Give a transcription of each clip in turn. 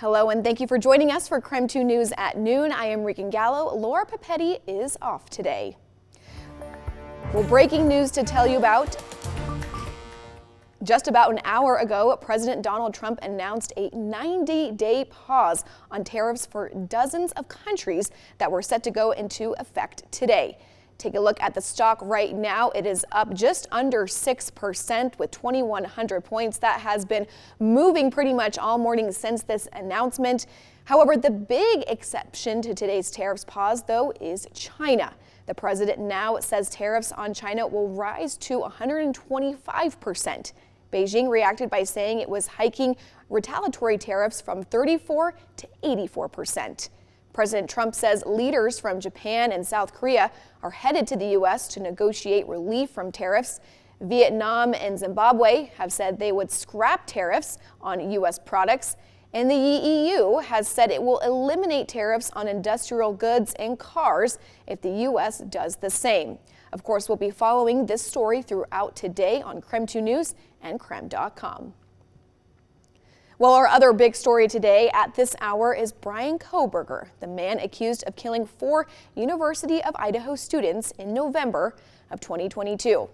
Hello and thank you for joining us for KREM 2 News at noon. I am Rican Gallo. Laura Papetti is off today. Well, breaking news to tell you about. Just about an hour ago, President Donald Trump announced a 90-day pause on tariffs for dozens of countries that were set to go into effect today. Take a look at the stock right now. It is up just under 6% with 2,100 points. That has been moving pretty much all morning since this announcement. However, the big exception to today's tariffs pause, though, is China. The president now says tariffs on China will rise to 125%. Beijing reacted by saying it was hiking retaliatory tariffs from 34% to 84%. President Trump says leaders from Japan and South Korea are headed to the U.S. to negotiate relief from tariffs. Vietnam and Zimbabwe have said they would scrap tariffs on U.S. products. And the EU has said it will eliminate tariffs on industrial goods and cars if the U.S. does the same. Of course, we'll be following this story throughout today on KREM 2 News and KREM.com. Well, our other big story today at this hour is Bryan Kohberger, the man accused of killing 4 University of Idaho students in November of 2022.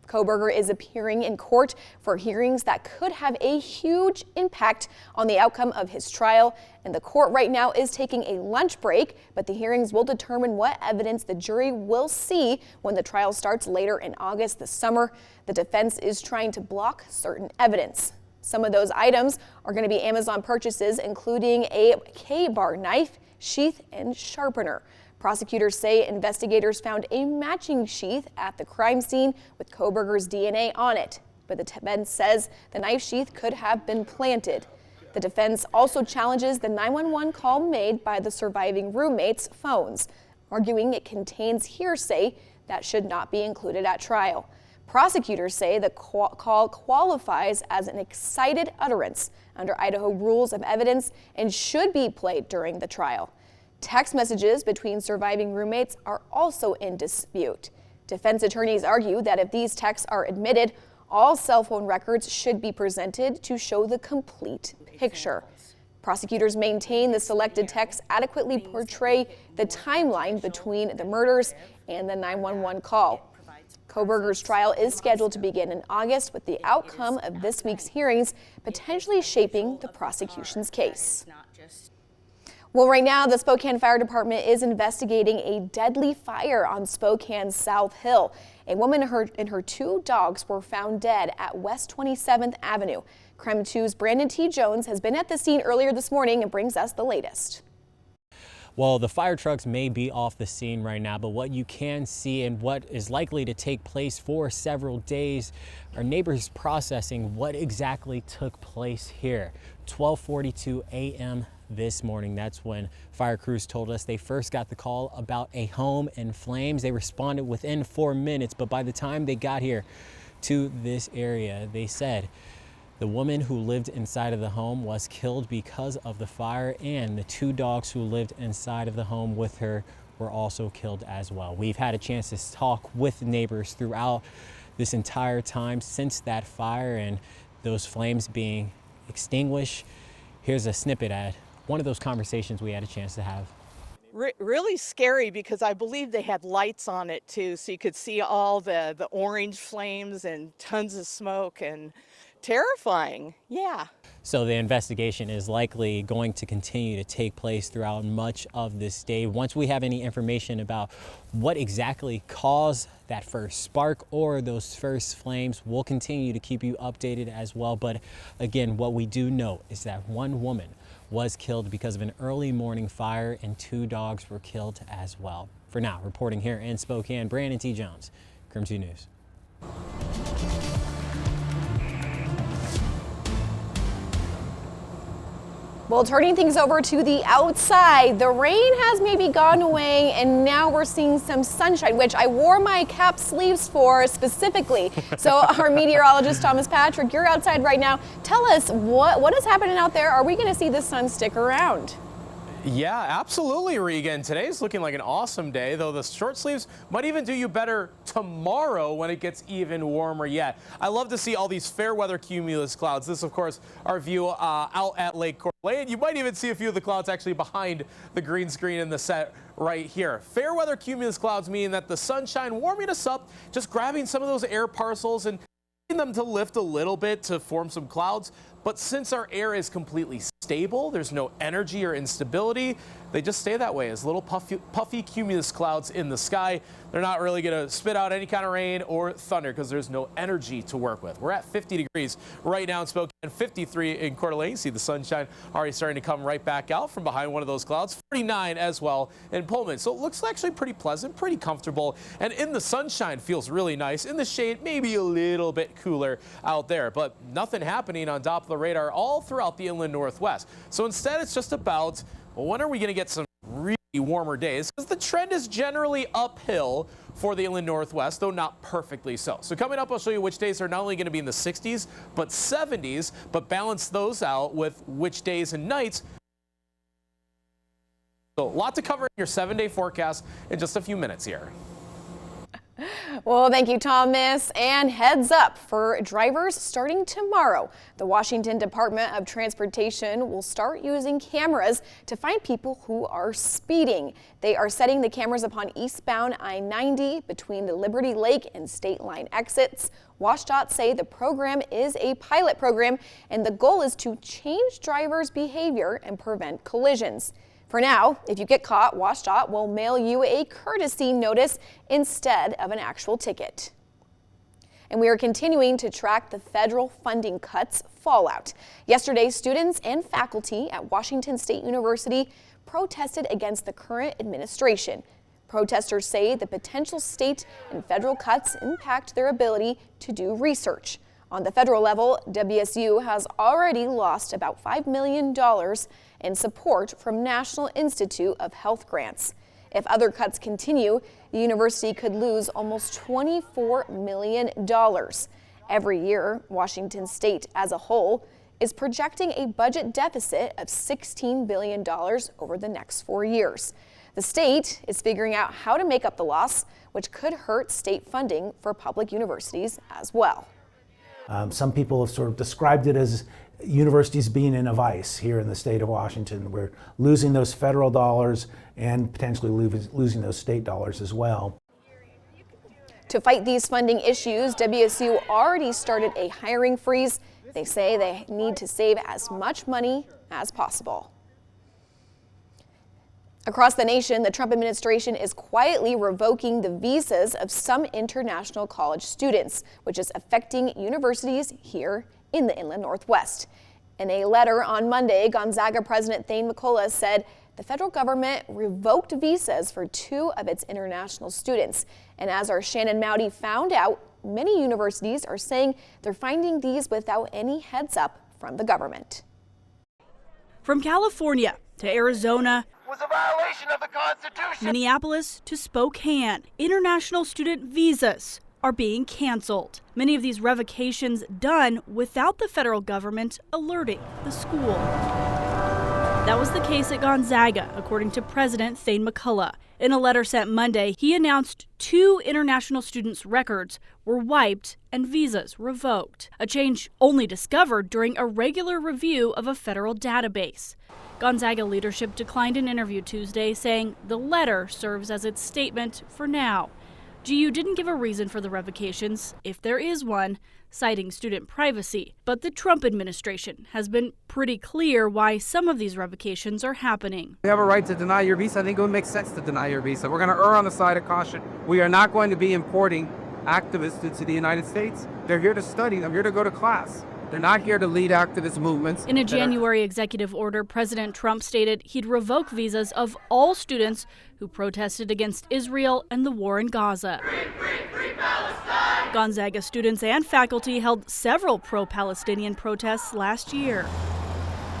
Kohberger is appearing in court for hearings that could have a huge impact on the outcome of his trial. And the court right now is taking a lunch break, but the hearings will determine what evidence the jury will see when the trial starts later in August this summer. The defense is trying to block certain evidence. Some of those items are going to be Amazon purchases, including a K-bar knife, sheath, and sharpener. Prosecutors say investigators found a matching sheath at the crime scene with Kohberger's DNA on it, but the defense says the knife sheath could have been planted. The defense also challenges the 911 call made by the surviving roommates' phones, arguing it contains hearsay that should not be included at trial. Prosecutors say the call qualifies as an excited utterance under Idaho rules of evidence and should be played during the trial. Text messages between surviving roommates are also in dispute. Defense attorneys argue that if these texts are admitted, all cell phone records should be presented to show the complete picture. Prosecutors maintain the selected texts adequately portray the timeline between the murders and the 911 call. Kohberger's trial is scheduled to begin in August, with the outcome of this week's hearings potentially shaping the prosecution's case. Well, right now, the Spokane Fire Department is investigating a deadly fire on Spokane's South Hill. A woman and her 2 dogs were found dead at West 27th Avenue. KREM 2's Brandon T. Jones has been at the scene earlier this morning and brings us the latest. Well, the fire trucks may be off the scene right now, but what you can see and what is likely to take place for several days are neighbors processing what exactly took place here. 12:42 a.m. this morning, that's when fire crews told us they first got the call about a home in flames. They responded within 4 minutes, but by the time they got here to this area, they said the woman who lived inside of the home was killed because of the fire, and the 2 dogs who lived inside of the home with her were also killed as well. We've had a chance to talk with neighbors throughout this entire time since that fire and those flames being extinguished. Here's a snippet at one of those conversations we had a chance to have. Really scary, because I believe they had lights on it too, so you could see all the orange flames and tons of smoke, and terrifying, yeah. So the investigation is likely going to continue to take place throughout much of this day. Once we have any information about what exactly caused that first spark or those first flames, we'll continue to keep you updated as well. But again, what we do know is that 1 woman was killed because of an early morning fire and 2 dogs were killed as well. For now, reporting here in Spokane, Brandon T. Jones, KREM 2 News. Well, turning things over to the outside, the rain has maybe gone away and now we're seeing some sunshine, which I wore my cap sleeves for specifically. So our meteorologist, Thomas Patrick, you're outside right now. Tell us what is happening out there. Are we going to see the sun stick around? Yeah, absolutely, Regan. Today's looking like an awesome day, though the short sleeves might even do you better tomorrow when it gets even warmer yet. I love to see all these fair weather cumulus clouds. This, of course, our view out at Lake Coeur d'Alene. You might even see a few of the clouds actually behind the green screen in the set right here. Fair weather cumulus clouds mean that the sunshine warming us up, just grabbing some of those air parcels and them to lift a little bit to form some clouds. But since our air is completely stable, there's no energy or instability, they just stay that way as little puffy cumulus clouds in the sky. They're not really going to spit out any kind of rain or thunder because there's no energy to work with. We're at 50 degrees right now in Spokane, 53 in Coeur d'Alene. You see the sunshine already starting to come right back out from behind one of those clouds. 49 as well in Pullman. So it looks actually pretty pleasant, pretty comfortable. And in the sunshine feels really nice. In the shade, maybe a little bit cooler out there, but nothing happening on Doppler radar all throughout the inland northwest. So instead, it's just about, well, when are we going to get some really warmer days? Because the trend is generally uphill for the inland northwest, though not perfectly so. So coming up, I'll show you which days are not only going to be in the 60s, but 70s, but balance those out with which days and nights. So a lot to cover in your 7-day forecast in just a few minutes here. Well, thank you, Thomas. And heads up for drivers starting tomorrow. The Washington Department of Transportation will start using cameras to find people who are speeding. They are setting the cameras upon eastbound I-90 between the Liberty Lake and State Line exits. WashDOT say the program is a pilot program, and the goal is to change drivers' behavior and prevent collisions. For now, if you get caught, WashDOT will mail you a courtesy notice instead of an actual ticket. And we are continuing to track the federal funding cuts fallout. Yesterday, students and faculty at Washington State University protested against the current administration. Protesters say the potential state and federal cuts impact their ability to do research. On the federal level, WSU has already lost about $5 million in support from National Institute of Health grants. If other cuts continue, the university could lose almost $24 million. Every year, Washington State as a whole is projecting a budget deficit of $16 billion over the next 4 years. The state is figuring out how to make up the loss, which could hurt state funding for public universities as well. Some people have sort of described it as universities being in a vice here in the state of Washington. We're losing those federal dollars and potentially losing those state dollars as well. To fight these funding issues, WSU already started a hiring freeze. They say they need to save as much money as possible. Across the nation, the Trump administration is quietly revoking the visas of some international college students, which is affecting universities here in the inland northwest. In a letter on Monday, Gonzaga President Thane McCullough said the federal government revoked visas for 2 of its international students. And as our Shannon Mowdy found out, many universities are saying they're finding these without any heads up from the government. From California to Arizona, was a violation of the Constitution. Minneapolis to Spokane, international student visas are being canceled. Many of these revocations done without the federal government alerting the school. That was the case at Gonzaga, according to President Thane McCullough. In a letter sent Monday, he announced 2 international students' records were wiped and visas revoked, a change only discovered during a regular review of a federal database. Gonzaga leadership declined an interview Tuesday, saying the letter serves as its statement for now. GU didn't give a reason for the revocations, if there is one, citing student privacy. But the Trump administration has been pretty clear why some of these revocations are happening. We have a right to deny your visa. I think it would make sense to deny your visa. We're going to err on the side of caution. We are not going to be importing activists into the United States. They're here to study. They're here to go to class. They're not here to lead activist movements. In a January executive order, President Trump stated he'd revoke visas of all students who protested against Israel and the war in Gaza. Free Palestine! Gonzaga students and faculty held several pro-Palestinian protests last year.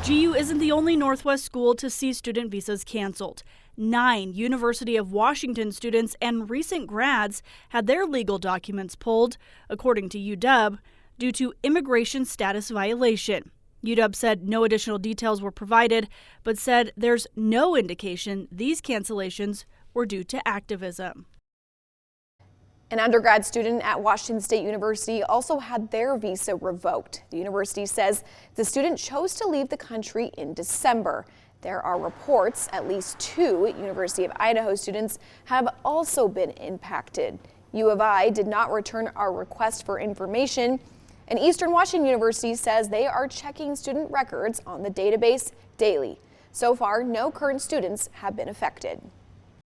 GU isn't the only Northwest school to see student visas canceled. 9 University of Washington students and recent grads had their legal documents pulled, according to UW, due to immigration status violation. UW said no additional details were provided, but said there's no indication these cancellations were due to activism. An undergrad student at Washington State University also had their visa revoked. The university says the student chose to leave the country in December. There are reports at least 2 University of Idaho students have also been impacted. U of I did not return our request for information, and Eastern Washington University says they are checking student records on the database daily. So far, no current students have been affected.